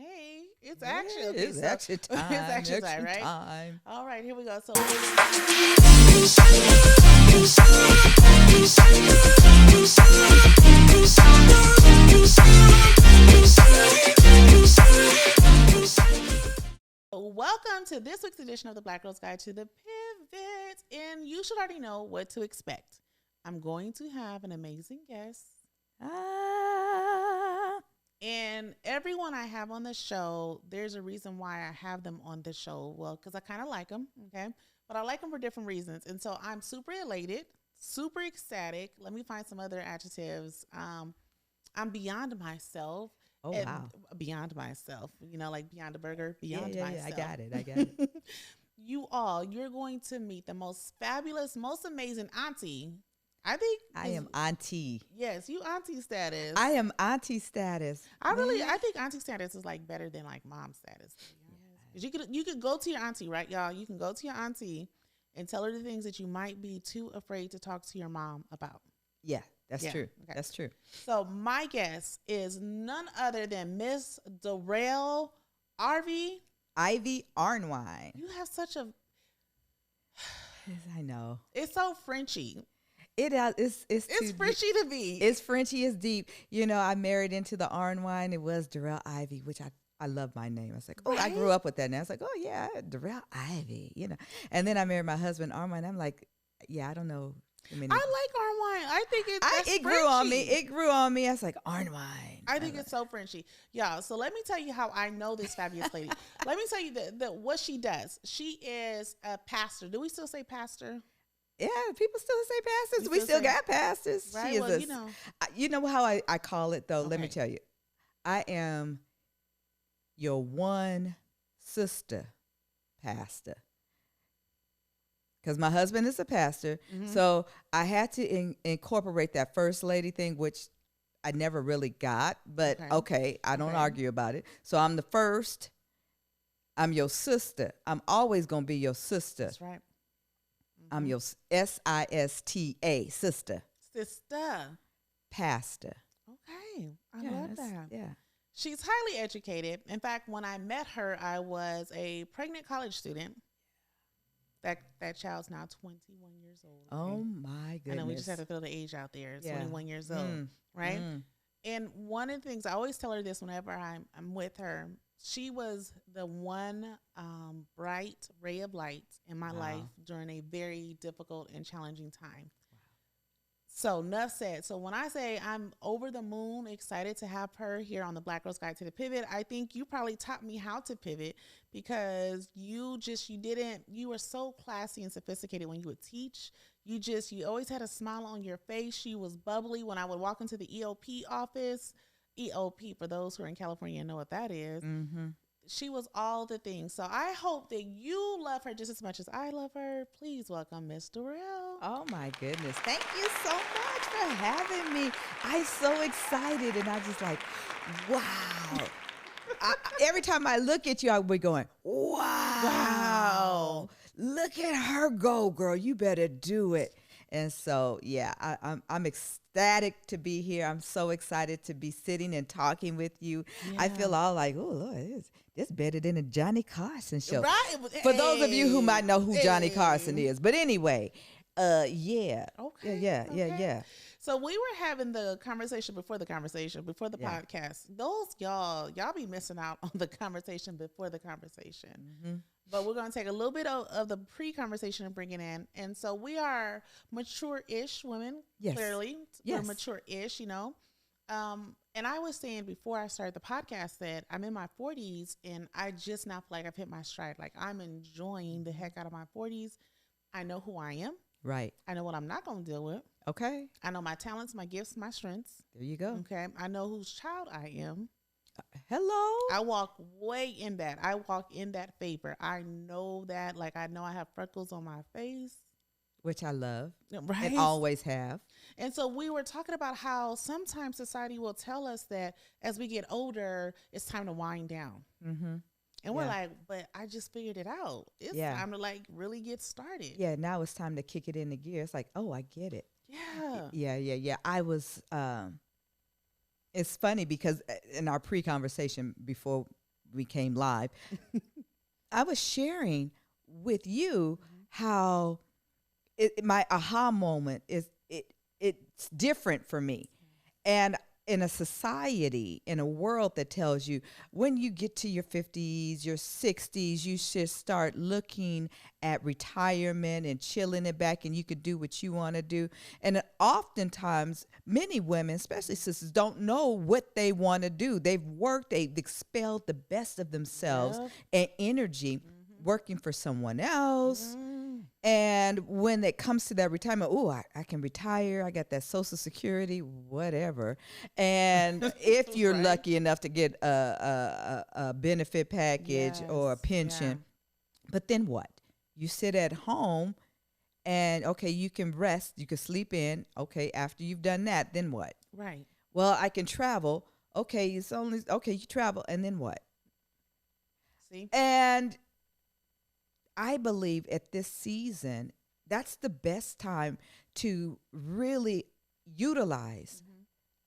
Hey, it's Yeah, action. Okay, it's action time. it's action time, right? Time. All right, here we go. So, welcome to this week's edition of the Black Girl's Guide to the Pivot. And you should already know what to expect. I'm going to have an amazing guest. Ah. And everyone I have on the show, there's a reason why I have them on the show. Well, because I kind of like them, okay? But I like them for different reasons. And so I'm super elated, super ecstatic. Let me find some other adjectives. I'm beyond myself. Oh, wow. Beyond myself. You know, like beyond a burger, beyond Yeah, myself. I got it. You're going to meet the most fabulous, most amazing auntie. I think I am auntie. Yes, you auntie status. I am auntie status. I think auntie status is like better than like mom status. Because you could go to your auntie, right, y'all? You can go to your auntie and tell her the things that you might be too afraid to talk to your mom about. Yeah, that's true. Okay. That's true. So my guest is none other than Miss Dorelle Arnwine. You have such a I know. It's so Frenchy. It is. It's Frenchy to be. It's Frenchy. It's deep. You know, I married into the Arnwine. It was Dorelle Ivy, which I love my name. I was like, oh, right? I grew up with that. And I was like, oh yeah, Dorelle Ivy. You know. And then I married my husband Arnwine. I'm like, yeah, I don't know. I like Arnwine. I think it grew on me. It grew on me. I was like, Arnwine. I think it's so Frenchy. Y'all, so let me tell you how I know this fabulous lady. Let me tell you that what she does. She is a pastor. Do we still say pastor? Yeah, people still say pastors. We still got pastors. Right? She is well, you know how I call it, though? Okay. Let me tell you. I am your one sister pastor. Because my husband is a pastor. Mm-hmm. So I had to incorporate that first lady thing, which I never really got. But okay I don't argue about it. So I'm the first. I'm your sister. I'm always going to be your sister. That's right. I'm your SISTA, sister. Sister. Pastor. Okay. I love that. Yeah. She's highly educated. In fact, when I met her, I was a pregnant college student. That child's now 21 years old. Okay? Oh, my goodness. I know we just have to throw the age out there. 21 years old, right? And one of the things, I always tell her this whenever I'm with her, she was the one bright ray of light in my life during a very difficult and challenging time. Wow. So enough said. So when I say I'm over the moon excited to have her here on the Black Girl's Guide to the Pivot, I think you probably taught me how to pivot because you were so classy and sophisticated when you would teach. You always had a smile on your face. She was bubbly when I would walk into the EOP office. EOP, for those who are in California know what that is. Mm-hmm. She was all the things. So I hope that you love her just as much as I love her. Please welcome Miss Dorelle. Oh, my goodness. Thank you so much for having me. I'm so excited. And I just like, wow. Every time I look at you, I'll be going, wow. Look at her go, girl. You better do it. And so, yeah, I'm ecstatic to be here. I'm so excited to be sitting and talking with you. Yeah. I feel all like, oh, Lord, this better than a Johnny Carson show. Right. For those of you who might know who Johnny Carson is. But anyway, yeah. Okay. Yeah. So we were having the conversation before the podcast. Those y'all be missing out on the conversation before the conversation. Mm-hmm. But we're going to take a little bit of the pre-conversation and bring it in. And so we are mature-ish women, clearly. Yes. We're mature-ish, you know. And I was saying before I started the podcast that I'm in my 40s and I just now feel like I've hit my stride. Like I'm enjoying the heck out of my 40s. I know who I am. Right. I know what I'm not going to deal with. Okay. I know my talents, my gifts, my strengths. There you go. Okay. I know whose child I am. Hello. I walk way in that. I walk in that favor. I know that. Like, I know I have freckles on my face. Which I love. Right. And always have. And so we were talking about how sometimes society will tell us that as we get older, it's time to wind down. Mm-hmm. And we're like, but I just figured it out. It's time to like really get started. Yeah, now it's time to kick it into gear. It's like, oh, I get it. Yeah. Yeah. I was, it's funny because in our pre-conversation before we came live, I was sharing with you how my aha moment is it's different for me. And in a society, in a world that tells you when you get to your 50s, your 60s, you should start looking at retirement and chilling it back and you could do what you want to do. And oftentimes, many women, especially sisters, don't know what they want to do. They've worked, they've expelled the best of themselves and energy working for someone else. And when it comes to that retirement, I can retire. I got that Social Security, whatever. And if you're lucky enough to get a benefit package or a pension, but then what? You sit at home and, okay, you can rest. You can sleep in. Okay, after you've done that, then what? Right. Well, I can travel. Okay, you travel. And then what? See? And I believe at this season, that's the best time to really utilize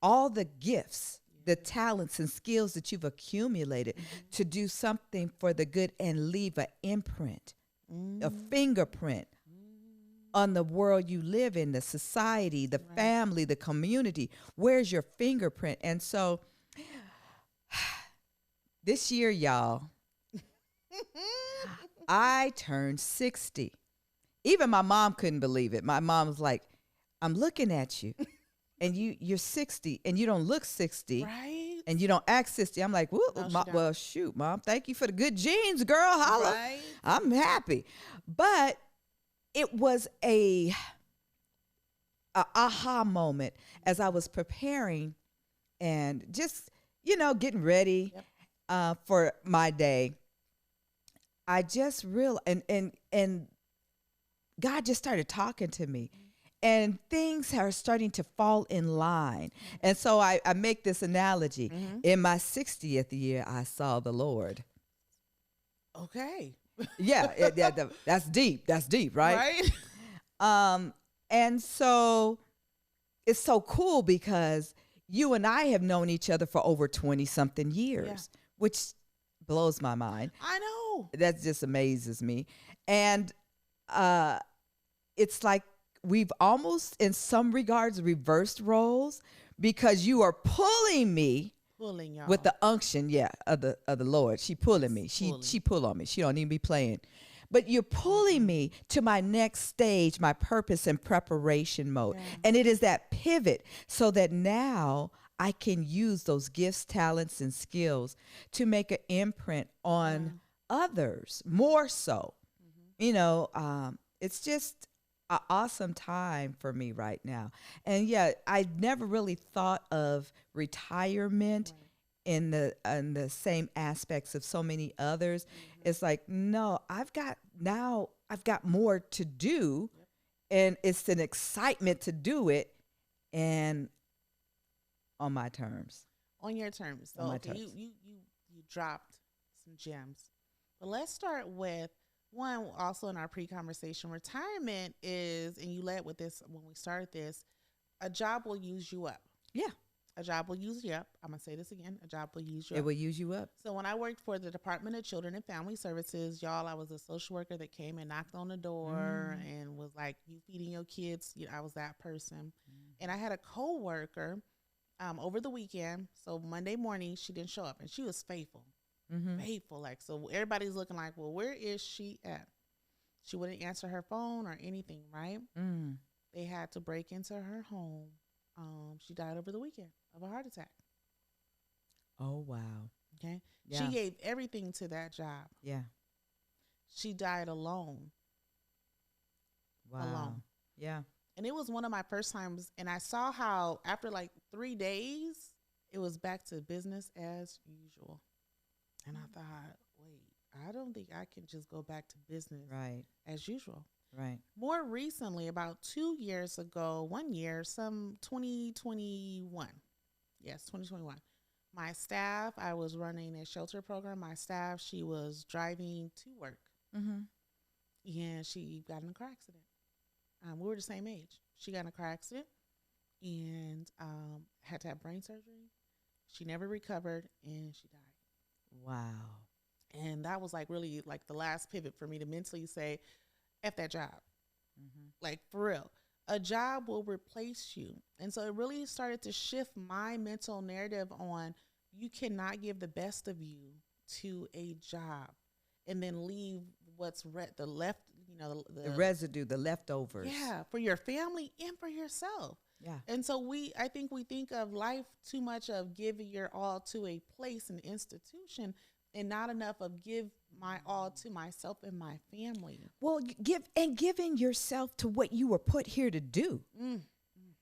all the gifts, the talents and skills that you've accumulated to do something for the good and leave an imprint, a fingerprint on the world you live in, the society, the family, the community. Where's your fingerprint? And so this year, y'all, I turned 60. Even my mom couldn't believe it. My mom was like, I'm looking at you and you're 60 and you don't look 60. Right. And you don't act 60. I'm like, well, shoot, Mom. Thank you for the good genes, girl. Holla. Right. I'm happy. But it was a aha moment as I was preparing and just, getting ready for my day. I just realized, and God just started talking to me, and things are starting to fall in line. And so I make this analogy. In my 60th year, I saw the Lord. Okay. Yeah, that's deep. That's deep, right? Right. And so it's so cool because you and I have known each other for over 20-something years, which blows my mind. I know. That just amazes me. And it's like we've almost, in some regards, reversed roles because you are pulling me Y'all. with the unction, of the Lord. She pulling me. She pull on me. She don't even be playing. But you're pulling me to my next stage, my purpose and preparation mode. Yeah. And it is that pivot so that now I can use those gifts, talents, and skills to make an imprint on others more so. It's just an awesome time for me right now. And I never really thought of retirement in the same aspects of so many others. It's like, no, I've got more to do, and it's an excitement to do it, and on my terms. On your terms. So you dropped some gems. But let's start with one. Also in our pre-conversation, retirement is, and you led with this when we started this, a job will use you up. Yeah. A job will use you up. I'm going to say this again. A job will use you up. It will use you up. So when I worked for the Department of Children and Family Services, y'all, I was a social worker that came and knocked on the door and was like, you feeding your kids? I was that person. And I had a coworker over the weekend. So Monday morning, she didn't show up. And she was faithful. Faithful. Like, so everybody's looking like, well, where is she at? She wouldn't answer her phone or anything, right? They had to break into her home. She died over the weekend of a heart attack. Oh, wow. Okay. Yeah. She gave everything to that job. Yeah. She died alone. Wow. Alone. Yeah. And it was one of my first times. And I saw how after like 3 days, it was back to business as usual. And I thought, wait, I don't think I can just go back to business as usual. Right. More recently, about 2 years ago, 1 year, some 2021. Yes, 2021. My staff, I was running a shelter program. My staff, she was driving to work. And she got in a car accident. We were the same age. She got in a car accident and had to have brain surgery. She never recovered and she died. Wow. And that was like really like the last pivot for me to mentally say, F that job. Like for real. A job will replace you. And so it really started to shift my mental narrative on you cannot give the best of you to a job and then leave what's the left, the residue, the leftovers. Yeah, for your family and for yourself. Yeah. And so I think we think of life too much of giving your all to a place, an institution, and not enough of give my all to myself and my family. Well, giving yourself to what you were put here to do.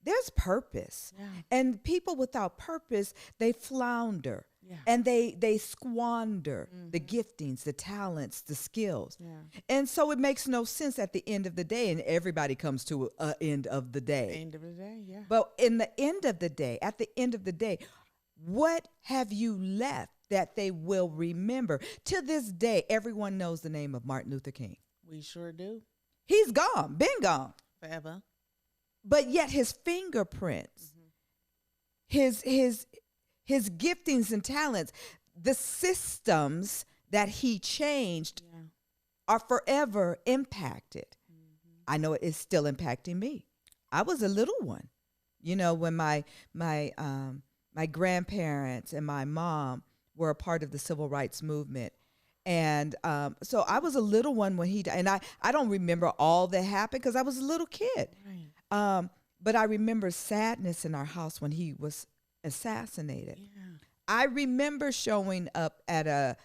There's purpose. Yeah. And people without purpose, they flounder. Yeah. And they squander the giftings, the talents, the skills. Yeah. And so it makes no sense at the end of the day, and everybody comes to an end of the day. End of the day, yeah. But in the end of the day, at the end of the day, what have you left that they will remember? To this day, everyone knows the name of Martin Luther King. We sure do. He's gone, been gone. Forever. But yet his fingerprints, his giftings and talents, the systems that he changed are forever impacted. I know it's still impacting me. I was a little one, when my grandparents and my mom were a part of the civil rights movement. And so I was a little one when he died. And I don't remember all that happened because I was a little kid. Right. But I remember sadness in our house when he was assassinated. Yeah. I remember showing up at a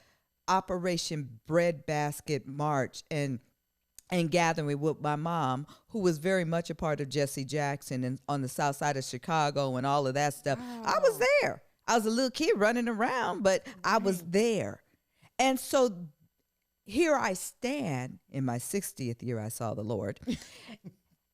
Operation Breadbasket March and gathering with my mom, who was very much a part of Jesse Jackson and on the south side of Chicago and all of that stuff. Wow. I was there. I was a little kid running around, but I was there. And so here I stand in my 60th year, I saw the Lord.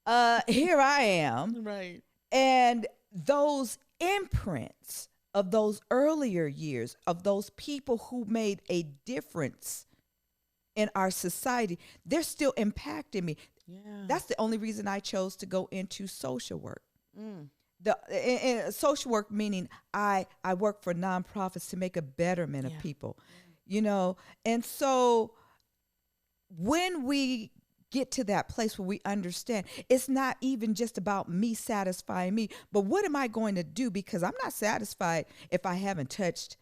Here I am. Right. And those imprints of those earlier years, of those people who made a difference in our society, they're still impacting me. Yeah. That's the only reason I chose to go into social work. In social work meaning I work for nonprofits to make a betterment of people, and so when we get to that place where we understand it's not even just about me satisfying me, but what am I going to do? Because I'm not satisfied if I haven't touched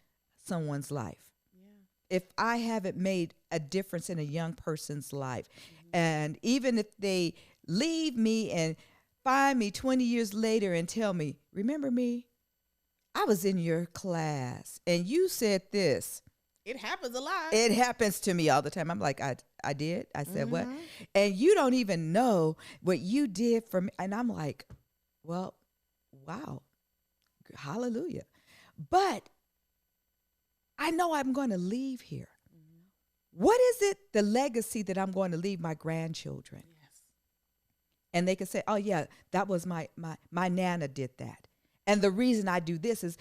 someone's life. If I haven't made a difference in a young person's life. And even if they leave me and find me 20 years later and tell me, remember me? I was in your class and you said this. It happens a lot. It happens to me all the time. I'm like, I did? I said what? And you don't even know what you did for me. And I'm like, well, wow. Hallelujah. But I know I'm going to leave here. What is it, the legacy that I'm going to leave my grandchildren? Yes. And they can say, oh, yeah, that was my Nana did that. And the reason I do this is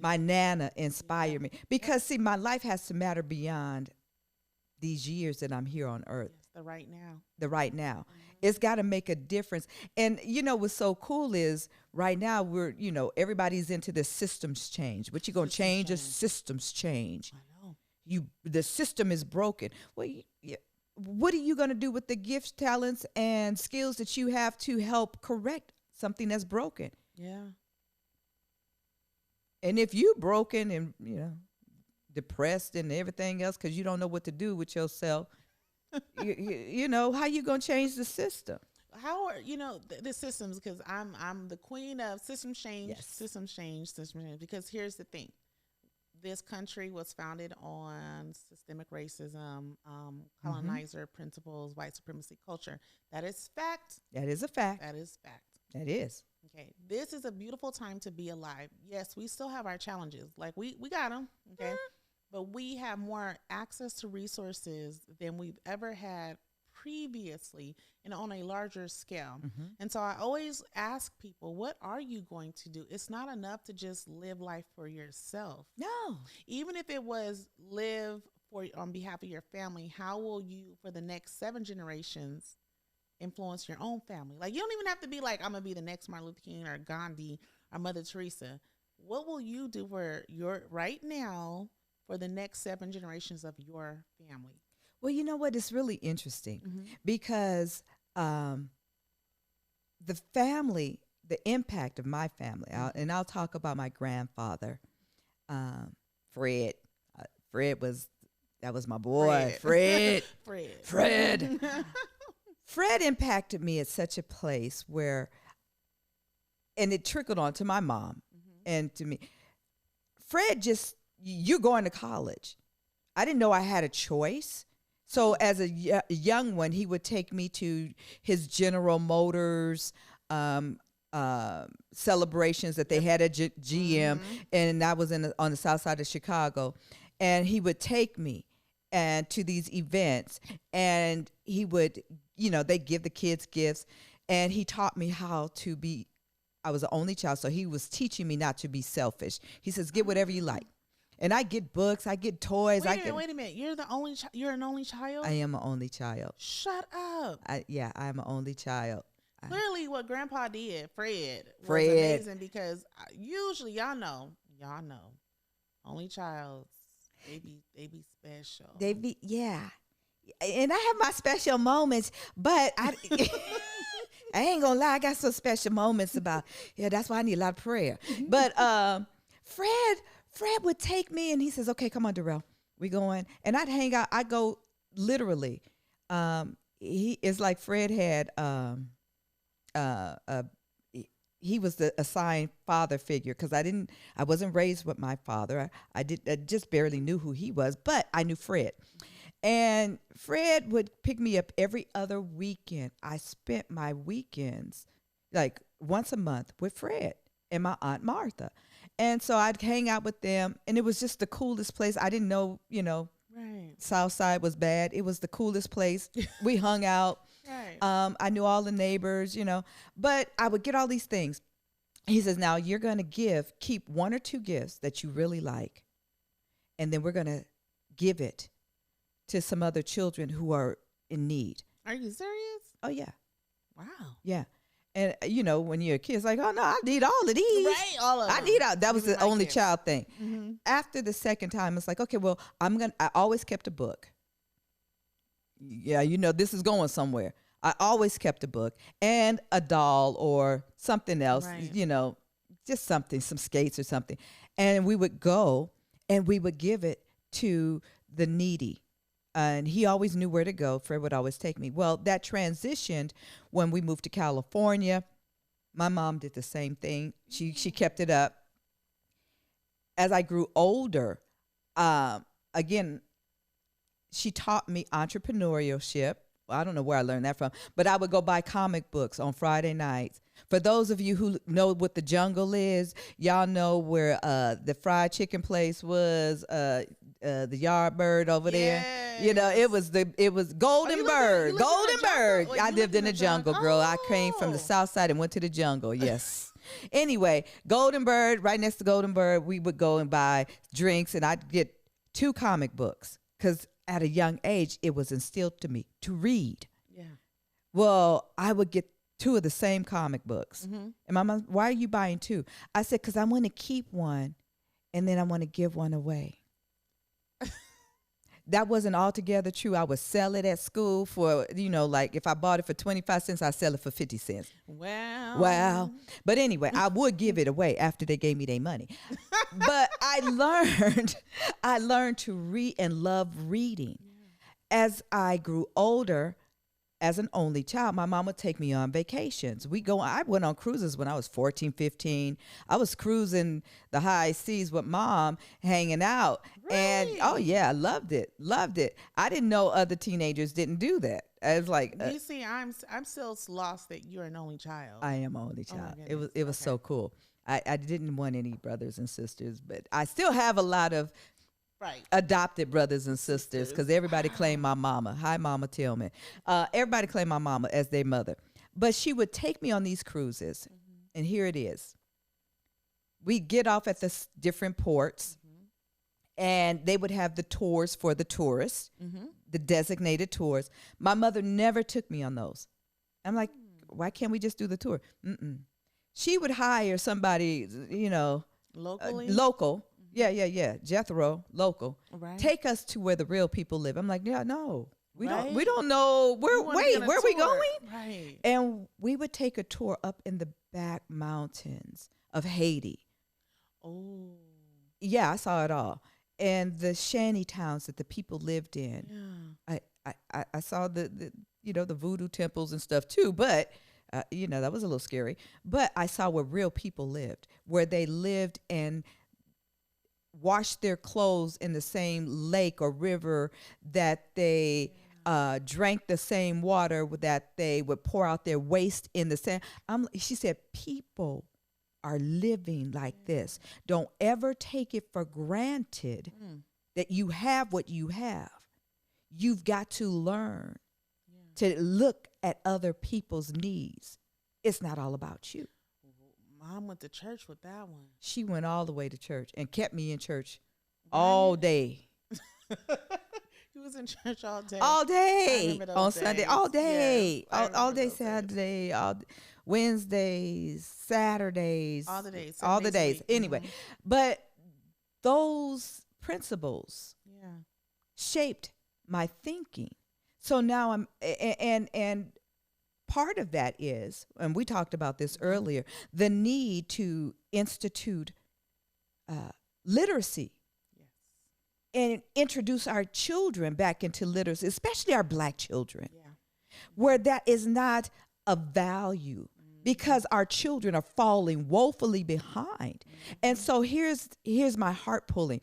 my Nana inspired me. Because, see, my life has to matter beyond these years that I'm here on earth. Yes, the right now. The right now. It's got to make a difference. And, what's so cool is right now we're, everybody's into the systems change. What you going to change is systems change. I know. The system is broken. Well, what are you going to do with the gifts, talents, and skills that you have to help correct something that's broken? Yeah. And if you broken and, depressed and everything else because you don't know what to do with yourself, how you going to change the system? How are, the systems, because I'm the queen of systems change, systems change, because here's the thing. This country was founded on systemic racism, colonizer principles, white supremacy culture. That is fact. That is a fact. That is fact. That is. Okay. This is a beautiful time to be alive. Yes, we still have our challenges. Like we got them. Okay. But we have more access to resources than we've ever had previously and on a larger scale. And so I always ask people, what are you going to do? It's not enough to just live life for yourself. No. Even if it was live on behalf of your family, how will you, for the next 7 generations, influence your own family? Like, you don't even have to be like, I'm going to be the next Martin Luther King or Gandhi or Mother Teresa. What will you do for your right now for the next 7 generations of your family? Well, you know what? It's really interesting because the family, the impact of my family, and I'll talk about my grandfather, Fred. That was my boy, Fred. Fred. Fred impacted me at such a place where, and it trickled on to my mom and to me. Fred you're going to college. I didn't know I had a choice. So as a young one, he would take me to his General Motors celebrations that they had at GM, and I was on the south side of Chicago, and he would take me and to these events, and he would, they give the kids gifts, and he taught me how to be. I was the only child, so he was teaching me not to be selfish. He says, "Get whatever you like." And I get books, I get toys. Wait a minute. You're the only. You're an only child. I am an only child. Shut up. I'm an only child. Clearly, what Grandpa did, Fred, was amazing because usually y'all know, only childs, they be special. And I have my special moments, but I ain't gonna lie, I got some special moments about. That's why I need a lot of prayer. But Fred would take me and he says, "Okay, come on, Dorelle, we going." And I'd hang out. I go literally. It's like Fred had he was the assigned father figure because I wasn't raised with my father. I just barely knew who he was, but I knew Fred. And Fred would pick me up every other weekend. I spent my weekends like once a month with Fred and my Aunt Martha. And so I'd hang out with them, and it was just the coolest place. I didn't know, right. South Side was bad. It was the coolest place. We hung out. Right. I knew all the neighbors, but I would get all these things. He says, "Now you're going to keep 1 or 2 gifts that you really like, and then we're going to give it to some other children who are in need." Are you serious? Oh, yeah. Wow. Yeah. And, when you're a kid, it's like, "Oh, no, I need all of these." Right, all of them. I need all. That was the only kids. child thing. After the second time, it's like, okay, well, I always kept a book. Yeah, this is going somewhere. I always kept a book and a doll or something else, right. Just something, some skates or something. And we would go and we would give it to the needy. And he always knew where to go. Fred would always take me. Well, that transitioned when we moved to California. My mom did the same thing. She kept it up. As I grew older, again, she taught me entrepreneurship. Well, I don't know where I learned that from, but I would go buy comic books on Friday nights. For those of you who know what the Jungle is, y'all know where the fried chicken place was, the Yardbird over there. It was Golden Bird. Golden Bird. I lived in the jungle, girl. I came from the South Side and went to the jungle. Yes. Anyway, Golden Bird, right next to Golden Bird, we would go and buy drinks, and I'd get 2 comic books because at a young age, it was instilled to me to read. Yeah. Well, I would get 2 of the same comic books. And my mom, "Why are you buying 2? I said, "Because I want to keep one, and then I want to give one away." That wasn't altogether true. I would sell it at school for, like if I bought it for 25 cents, I'd sell it for 50 cents. Wow. But anyway, I would give it away after they gave me their money. But I learned to read and love reading. As I grew older, as an only child, my mom would take me on vacations. I went on cruises when I was 14, 15. I was cruising the high seas with mom, hanging out. Really? And, oh, yeah, I loved it. I didn't know other teenagers didn't do that. I was like... you see, I'm still lost that you're an only child. I am an only child. It was okay. so cool. I didn't want any brothers and sisters, but I still have a lot of adopted brothers and sisters because everybody claimed my mama. Hi, Mama Tillman. Everybody claimed my mama as their mother. But she would take me on these cruises, and here it is. We get off at the different ports, and they would have the tours for the tourists, the designated tours. My mother never took me on those. I'm like, why can't we just do the tour? She would hire somebody, Locally? local, Yeah. Jethro, local. Right. Take us to where the real people live. I'm like, yeah, no. We Right. don't know. Where are we going? Right. And we would take a tour up in the back mountains of Haiti. Oh. Yeah, I saw it all. And the shanty towns that the people lived in. Yeah. I saw the the voodoo temples and stuff too, but that was a little scary. But I saw where real people lived, where they lived and washed their clothes in the same lake or river, that they drank the same water, that they would pour out their waste in the same. She said, people are living like this. Don't ever take it for granted that you have what you have. You've got to learn to look at other people's needs. It's not all about you. Mom went to church with that one. She went all the way to church and kept me in church all day. He was in church all day. All day on days. Sunday. All day. Yes, all day Saturday. Wednesdays, Saturdays. All the days. All the days. Anyway, but those principles shaped my thinking. So now I'm and part of that is, and we talked about this earlier, the need to institute literacy and introduce our children back into literacy, especially our Black children, where that is not a value, because our children are falling woefully behind. And so here's my heart pulling.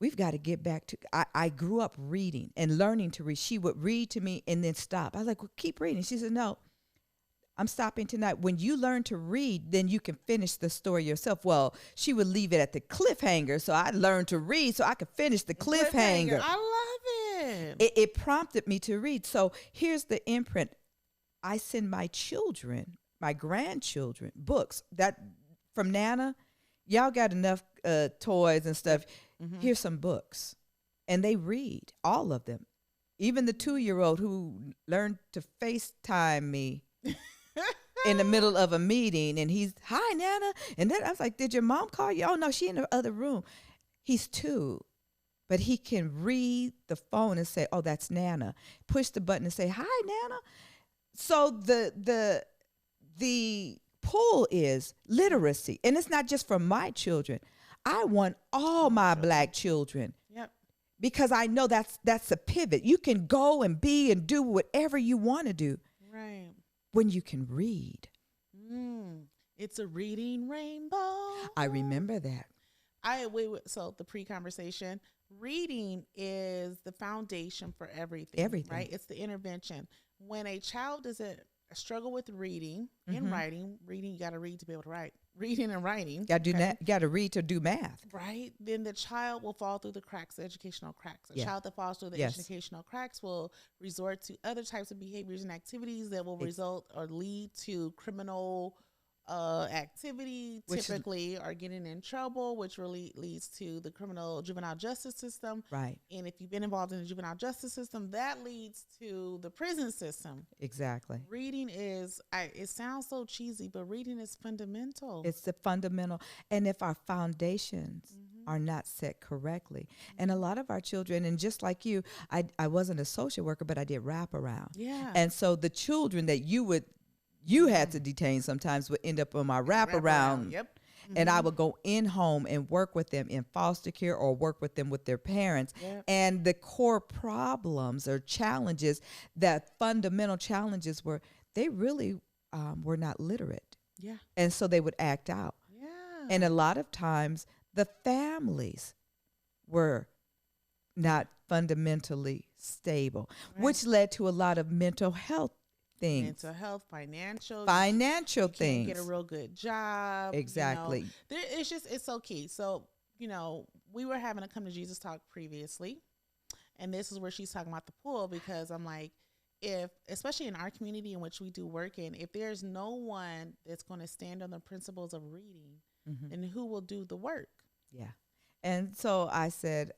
We've got to get back to, I grew up reading and learning to read. She would read to me and then stop. I was like, well, keep reading. She said, no, I'm stopping tonight. When you learn to read, then you can finish the story yourself. Well, she would leave it at the cliffhanger. So I learned to read so I could finish the cliffhanger. I love it. It prompted me to read. So here's the imprint. I send my children, my grandchildren, books that from Nana. Y'all got enough toys and stuff. Here's some books. And they read, all of them. Even the 2-year-old who learned to FaceTime me in the middle of a meeting, and he's, hi, Nana. And then I was like, did your mom call you? Oh, no, she in the other room. He's 2, but he can read the phone and say, oh, that's Nana. Push the button and say, hi, Nana. So the pull is literacy. And it's not just for my children. I want all my Black children. Yep. Because I know that's a pivot. You can go and be and do whatever you want to do. Right. When you can read. It's a reading rainbow. I remember that. So the pre-conversation, reading is the foundation for everything. Everything. Right? It's the intervention. When a child doesn't struggle with reading and writing, you got to read to be able to write. Reading and writing. Got to read to do math. Right. Then the child will fall through the cracks, the educational cracks. A child that falls through the educational cracks will resort to other types of behaviors and activities that will result or lead to criminal activity, typically are getting in trouble, which really leads to the criminal juvenile justice system. Right. And if you've been involved in the juvenile justice system, that leads to the prison system. Exactly. Reading is, it sounds so cheesy, but reading is fundamental. It's the fundamental. And if our foundations are not set correctly, and a lot of our children, and just like you, I wasn't a social worker, but I did wraparound. Yeah. And so the children that you had to detain sometimes would end up on my wraparound. Yep. And I would go in home and work with them in foster care or work with them with their parents. Yep. And the core problems or challenges, that fundamental challenges were, they really were not literate. Yeah. And so they would act out. Yeah. And a lot of times the families were not fundamentally stable, which led to a lot of mental health things. Mental health, financial things. Get a real good job. Exactly. It's so key. So, we were having a Come to Jesus talk previously, and this is where she's talking about the pull, because I'm like, especially in our community in which we do work in, if there's no one that's going to stand on the principles of reading, then who will do the work? Yeah. And so I said,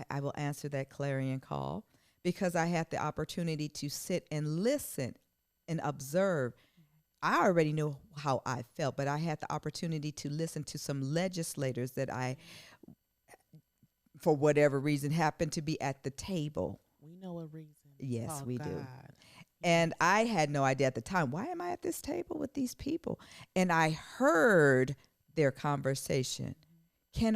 I will answer that clarion call, because I had the opportunity to sit and listen and observe. I already know how I felt, but I had the opportunity to listen to some legislators that I for whatever reason, happened to be at the table. We know a reason. Yes, we God. do. And I had no idea at the time, why am I at this table with these people? And I heard their conversation. Can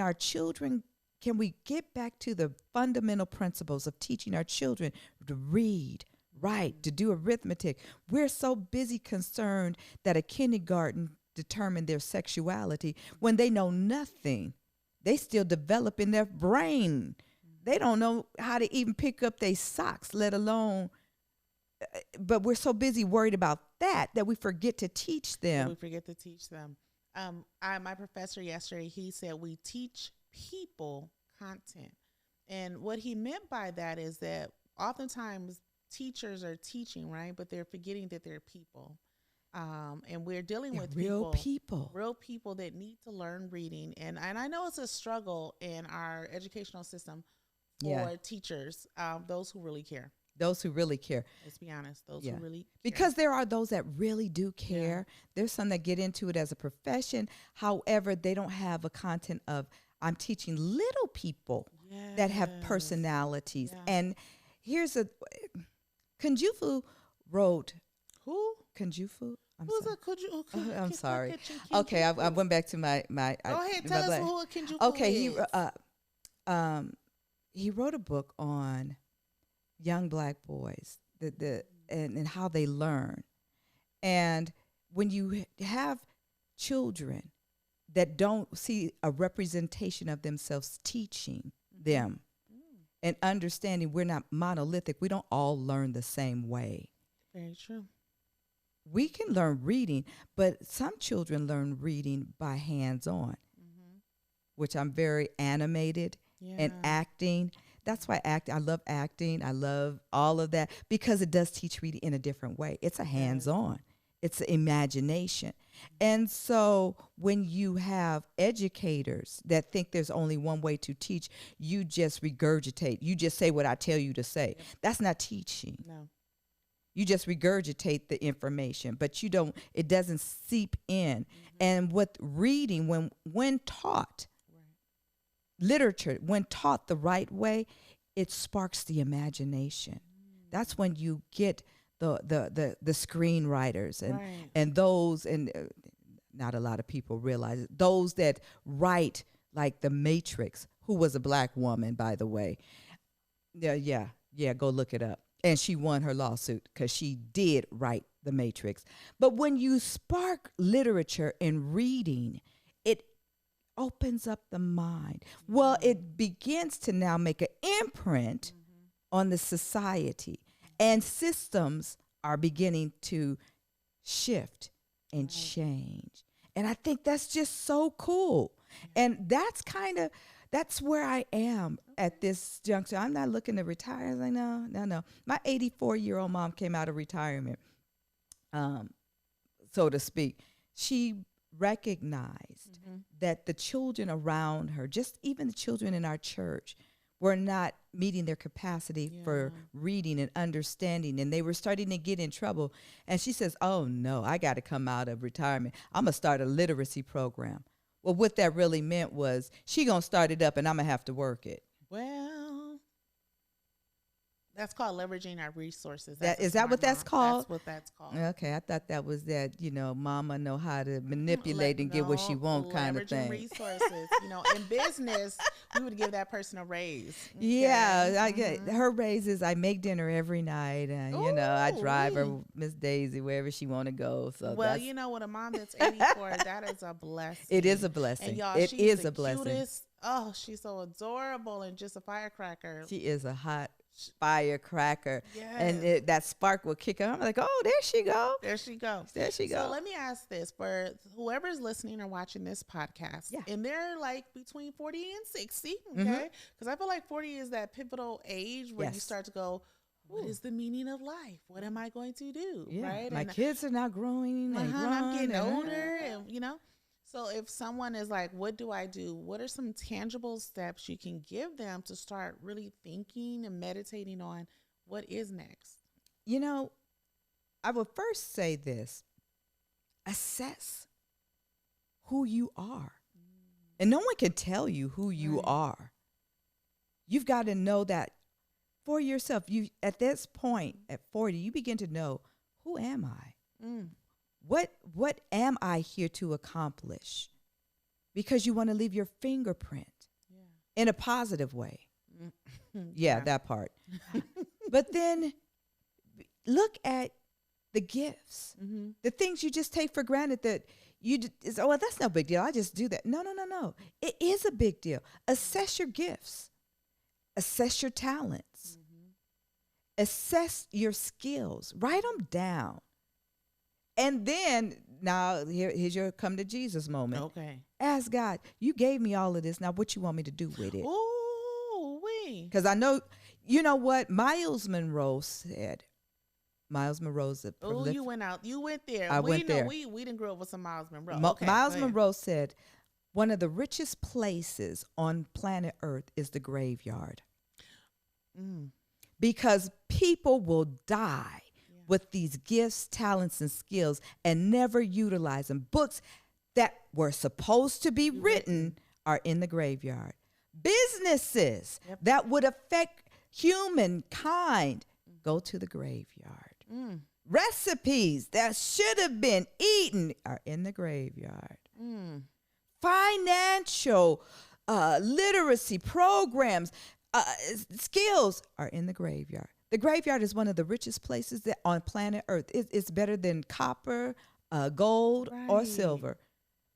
we get back to the fundamental principles of teaching our children to read, write, to do arithmetic? We're so busy concerned that a kindergarten determined their sexuality when they know nothing. They still develop in their brain. They don't know how to even pick up their socks, let alone. But we're so busy worried about that we forget to teach them. My professor yesterday, he said we teach people content. And what he meant by that is that oftentimes teachers are teaching, right? But they're forgetting that they're people. And we're dealing with real people that need to learn reading. And I know it's a struggle in our educational system for teachers, those who really care. Those who really care. Let's be honest. Those who really care. Because there are those that really do care. Yeah. There's some that get into it as a profession. However, they don't have a content of, I'm teaching little people that have personalities. Yeah. And here's Kunjufu wrote. Who? Kunjufu? I'm sorry. Okay, I went back to my. Go ahead, tell us who Kunjufu is. He wrote a book on young Black boys, and how they learn. And when you have children that don't see a representation of themselves teaching them and understanding we're not monolithic, we don't all learn the same way. Very true. We can learn reading, but some children learn reading by hands-on, which I'm very animated and acting. That's why I love acting. I love all of that because it does teach reading in a different way. It's a hands-on. It's imagination. And so when you have educators that think there's only one way to teach, you just regurgitate. You just say what I tell you to say. Yep. That's not teaching. No. You just regurgitate the information, but it doesn't seep in. And with reading, when taught, literature, when taught the right way, it sparks the imagination. That's when you get the screenwriters and those, and not a lot of people realize it, those that write like The Matrix, who was a Black woman, by the way. Yeah, go look it up. And she won her lawsuit because she did write The Matrix. But when you spark literature and reading, it opens up the mind. Well, it begins to now make an imprint on the society, and systems are beginning to shift and change. And I think that's just so cool. And that's where I am at this juncture. I'm not looking to retire. I was like, no. My 84-year-old mom came out of retirement, so to speak. She recognized that the children around her, just even the children in our church, were not meeting their capacity for reading and understanding, and they were starting to get in trouble. And she says, oh no, I got to come out of retirement. I'm going to start a literacy program. Well, what that really meant was she going to start it up and I'm going to have to work it. Well, that's called leveraging our resources. Is that what that's called? That's what that's called. Okay, I thought that was that, mama know how to manipulate and get what she want kind of thing. Leveraging resources. In business, we would give that person a raise. Okay? Yeah, I get her raises. I make dinner every night, and I drive her, Miss Daisy, wherever she want to go. So with a mom that's 84, that is a blessing. It is a blessing. And y'all, it she's is the a blessing. Cutest. Oh, she's so adorable and just a firecracker. She is a hot firecracker. Yes. And that spark will kick her. I'm like, oh, there she go. There she go. There she go. So let me ask this for whoever's listening or watching this podcast. Yeah. And they're like between 40 and 60, okay? Because I feel like 40 is that pivotal age where you start to go, what is the meaning of life? What am I going to do? Yeah. Right? My kids are now growing. I'm getting older, and So if someone is like, what do I do? What are some tangible steps you can give them to start really thinking and meditating on what is next? I would first say this. Assess who you are. And no one can tell you who you are. You've got to know that for yourself. You at this point at 40, you begin to know, who am I? What am I here to accomplish? Because you want to leave your fingerprint in a positive way. Yeah, that part. But then look at the gifts, the things you just take for granted that well, that's no big deal. I just do that. No. It is a big deal. Assess your gifts. Assess your talents. Assess your skills. Write them down. And then, now, here's your come to Jesus moment. Okay. Ask God, you gave me all of this. Now, what you want me to do with it? Ooh, wee. Because I know, you know what Miles Monroe said. Miles Monroe said. Oh, you went out. You went there. I went there. We didn't grow up with some Miles Monroe. Miles Monroe said, one of the richest places on planet Earth is the graveyard. Because people will die with these gifts, talents, and skills and never utilize them. Books that were supposed to be written are in the graveyard. Businesses that would affect humankind go to the graveyard. Recipes that should have been eaten are in the graveyard. Financial literacy programs, skills are in the graveyard. The graveyard is one of the richest places that on planet Earth. It's better than copper, gold, or silver.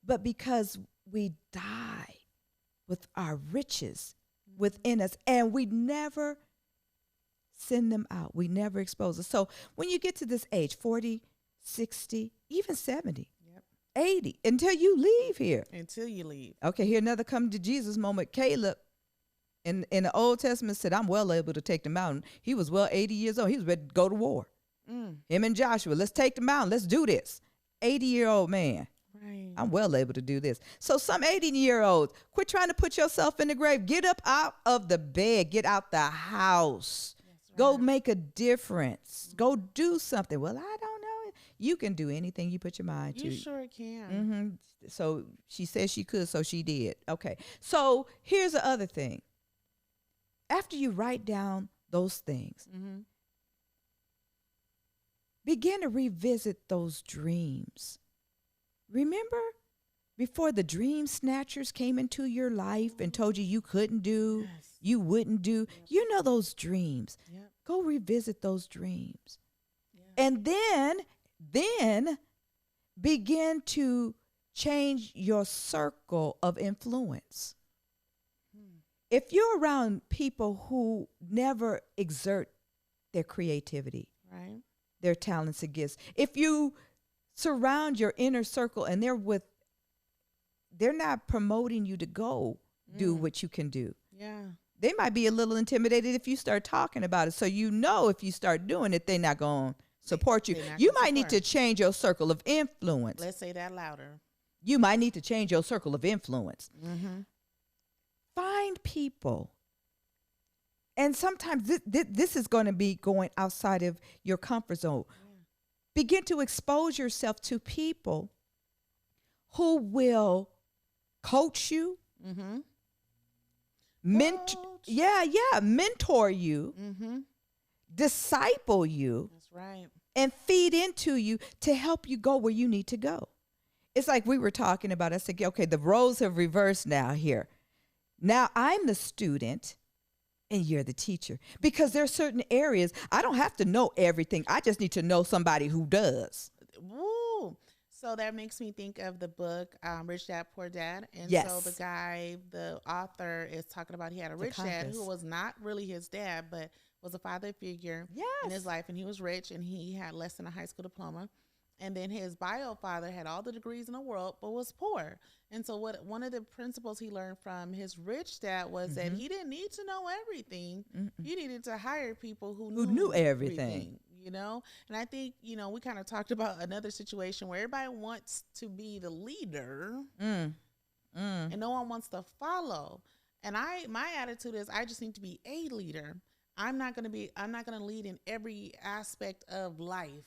But because we die with our riches within us, and we never send them out. We never expose us. So when you get to this age, 40, 60, even 70, 80, until you leave here. Until you leave. Okay, here another come to Jesus moment. Caleb in the Old Testament said, I'm well able to take the mountain. He was 80 years old. He was ready to go to war. Him and Joshua, let's take the mountain. Let's do this. 80-year-old man. Right. I'm well able to do this. So some 80-year-olds, quit trying to put yourself in the grave. Get up out of the bed. Get out the house. Right. Go make a difference. Go do something. Well, I don't know. You can do anything you put your mind to. You sure can. So she said she could, so she did. Okay. So here's the other thing. After you write down those things, begin to revisit those dreams. Remember before the dream snatchers came into your life and told you couldn't do, you wouldn't do, you know those dreams. Go revisit those dreams. And then begin to change your circle of influence. If you're around people who never exert their creativity, their talents and gifts, if you surround your inner circle and they're not promoting you to go do what you can do. They might be a little intimidated if you start talking about it. So you know if you start doing it, they're not going to support you. You might need to change your circle of influence. Let's say that louder. You might need to change your circle of influence. Find people. And sometimes this is going to be going outside of your comfort zone. Begin to expose yourself to people who will coach you, mentor you, disciple you. That's right. And feed into you to help you go where you need to go. It's like we were talking about. I said, okay, the roles have reversed now here. Now I'm the student and you're the teacher, because there are certain areas I don't have to know everything. I just need to know somebody who does. Woo. So that makes me think of the book, Rich Dad, Poor Dad. And so the author is talking about he had a rich dad who was not really his dad, but was a father figure in his life. And he was rich and he had less than a high school diploma. And then his bio father had all the degrees in the world, but was poor. And so one of the principles he learned from his rich dad was that he didn't need to know everything. He needed to hire people who knew everything. You know? And I think, we kind of talked about another situation where everybody wants to be the leader and no one wants to follow. And my attitude is I just need to be a leader. I'm not going to lead in every aspect of life,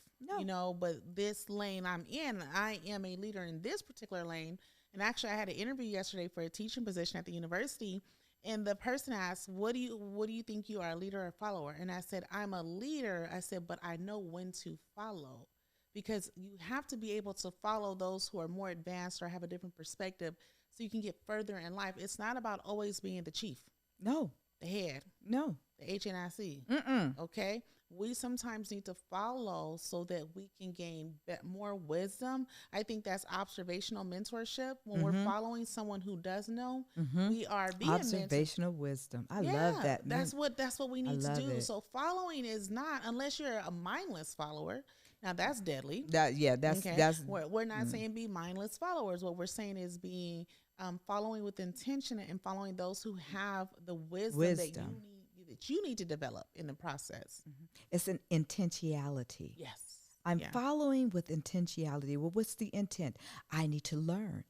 but this lane I'm in, I am a leader in this particular lane. And actually I had an interview yesterday for a teaching position at the university, And the person asked, what do you think you are, a leader or a follower? And I said, I'm a leader. I said, but I know when to follow, because you have to be able to follow those who are more advanced or have a different perspective so you can get further in life. It's not about always being the chief. No. The head. No. The HNIC. Mm-mm. Okay? We sometimes need to follow so that we can gain more wisdom. I think that's observational mentorship. When we're following someone who does know, we are being observational wisdom. I love that. That's what we need to do. It. So following is not, unless you're a mindless follower. Now that's deadly. That's we're not saying be mindless followers. What we're saying is being following with intention and following those who have the wisdom. That you need to develop in the process. It's an intentionality. Yes. I'm following with intentionality. Well, what's the intent? I need to learn.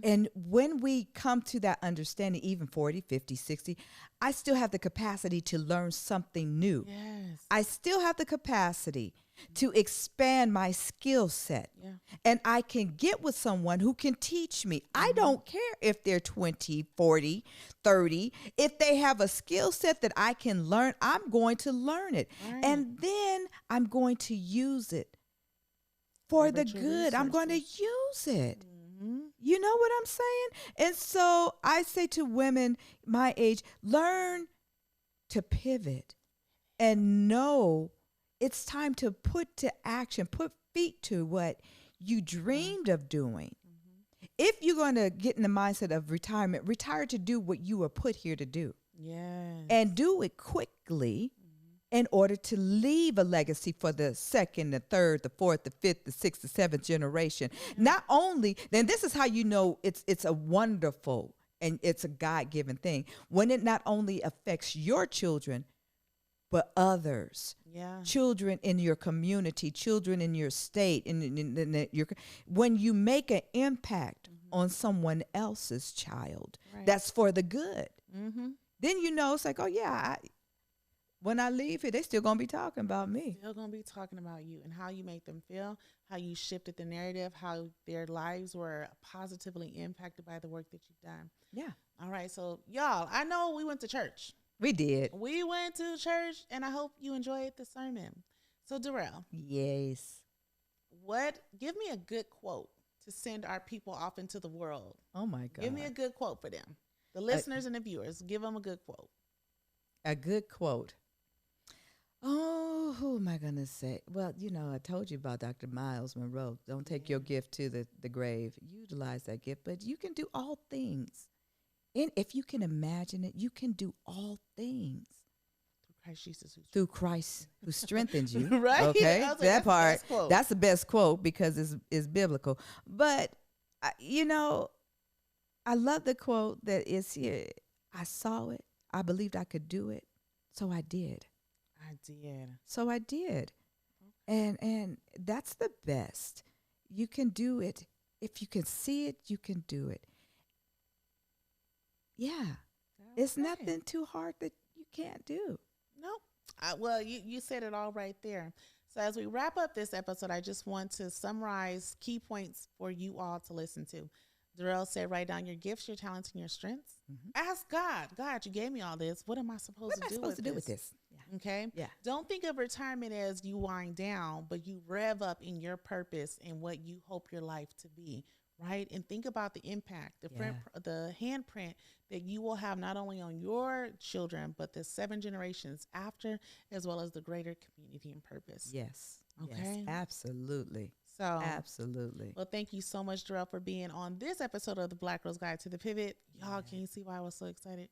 And when we come to that understanding, even 40, 50, 60, I still have the capacity to learn something new. Yes. I still have the capacity to expand my skill set. Yeah. And I can get with someone who can teach me. I don't care if they're 20, 40, 30. If they have a skill set that I can learn, I'm going to learn it. Right. And then I'm going to use it for the good. I'm going to use it. You know what I'm saying? And so I say to women my age, learn to pivot and know it's time to put to action, put feet to what you dreamed of doing. If you're going to get in the mindset of retirement, retire to do what you were put here to do. Yes. And do it quickly in order to leave a legacy for the second, the third, the fourth, the fifth, the sixth, the seventh generation. Not only, then this is how you know it's a wonderful and it's a God-given thing, when it not only affects your children, but others, children in your community, children in your state, when you make an impact on someone else's child, that's for the good. Then you know it's like, oh yeah, when I leave here, they still gonna be talking about me. Still gonna be talking about you and how you make them feel, how you shifted the narrative, how their lives were positively impacted by the work that you've done. Yeah. All right, so y'all, I know we went to church. We did. We went to church, and I hope you enjoyed the sermon. So, Dorelle. Yes. Give me a good quote to send our people off into the world. Oh, my God. Give me a good quote for them. The listeners and the viewers, give them a good quote. A good quote. Oh, who am I going to say? Well, you know, I told you about Dr. Miles Monroe. Don't take your gift to the grave. Utilize that gift, but you can do all things. And if you can imagine it, you can do all things through Christ who strengthens you. Right? Okay, like, that part. That's the best quote because it's biblical. But you know, I love the quote that is here. I saw it. I believed I could do it, so I did. So I did, and that's the best. You can do it if you can see it. You can do it. Yeah. It's nothing too hard that you can't do. Nope. Well, you said it all right there. So as we wrap up this episode, I just want to summarize key points for you all to listen to. Dorelle said, write down your gifts, your talents, and your strengths. Ask God, God, you gave me all this. What am I supposed to do with this? Yeah. Okay? Yeah. Don't think of retirement as you wind down, but you rev up in your purpose and what you hope your life to be. Right? And think about the impact, the handprint that you will have not only on your children, but the 7 generations after, as well as the greater community and purpose. Yes. Okay. Yes, absolutely. So absolutely. Well, thank you so much, Dorelle, for being on this episode of the Black Girl's Guide to the Pivot. Y'all, can you see why I was so excited?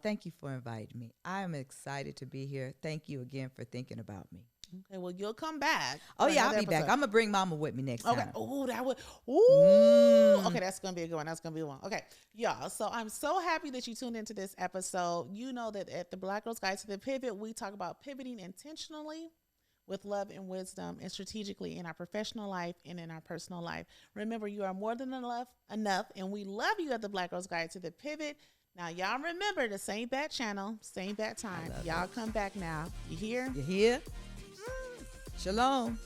Thank you for inviting me. I am excited to be here. Thank you again for thinking about me. Okay, well, you'll come back. Oh, yeah, I'll be back. I'm going to bring Mama with me next time. Oh, that would. Ooh. Okay, that's going to be a good one. That's going to be one. Okay, y'all. So I'm so happy that you tuned into this episode. You know that at the Black Girl's Guide to the Pivot, we talk about pivoting intentionally with love and wisdom and strategically in our professional life and in our personal life. Remember, you are more than enough, and we love you at the Black Girl's Guide to the Pivot. Now, y'all remember the same bat channel, same bat time. Y'all come back now. You hear? You hear? Shalom.